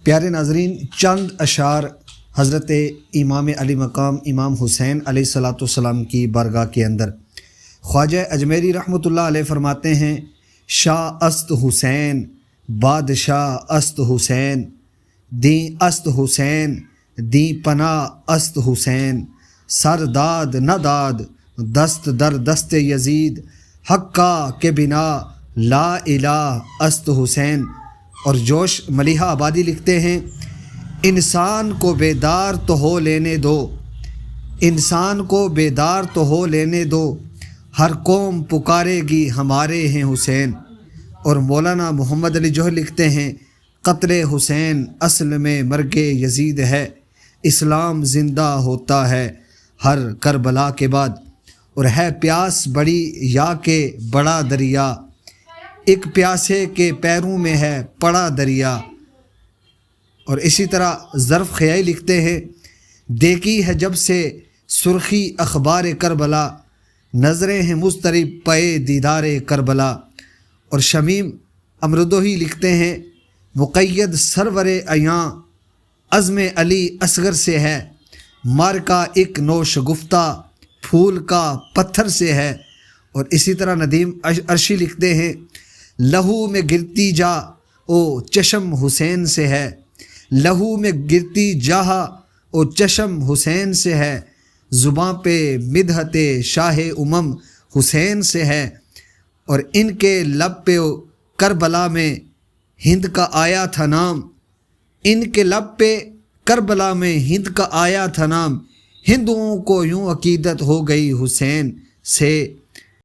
پیارے ناظرین، چند اشعار حضرت امام علی مقام امام حسین علیہ الصلاۃ والسلام کی بارگاہ کے اندر خواجہ اجمیری رحمۃ اللہ علیہ فرماتے ہیں: شاہ است حسین، بادشاہ است حسین، دیں است حسین، دیں پناہ است حسین، سر داد نہ داد دست در دست یزید، حقا کے بنا لا الہ است حسین۔ اور جوش ملیحہ آبادی لکھتے ہیں: انسان کو بیدار تو ہو لینے دو، انسان کو بیدار تو ہو لینے دو، ہر قوم پکارے گی ہمارے ہیں حسین۔ اور مولانا محمد علی جوہر لکھتے ہیں: قتل حسین اصل میں مرگ یزید ہے، اسلام زندہ ہوتا ہے ہر کربلا کے بعد۔ اور ہے پیاس بڑی یا کہ بڑا دریا، ایک پیاسے کے پیروں میں ہے پڑا دریا۔ اور اسی طرح ظرف خیائی لکھتے ہیں: دیکھی ہے جب سے سرخی اخبار کربلا، نظریں ہیں مضطرب پے دیدار کربلا۔ اور شمیم امردوہی لکھتے ہیں: مقید سرور ایاں عزم علی اصغر سے ہے، مارکا ایک نوش گفتہ پھول کا پتھر سے ہے۔ اور اسی طرح ندیم عرشی لکھتے ہیں: لہو میں گرتی جا او چشم حسین سے ہے، لہو میں گرتی جہاں او چشم حسین سے ہے، زباں پہ مدحت شاہ امم حسین سے ہے۔ اور ان کے لب پہ کربلا میں ہند کا آیا تھا نام، ان کے لب پہ کربلا میں ہند کا آیا تھا نام، ہندوؤں کو یوں عقیدت ہو گئی حسین سے۔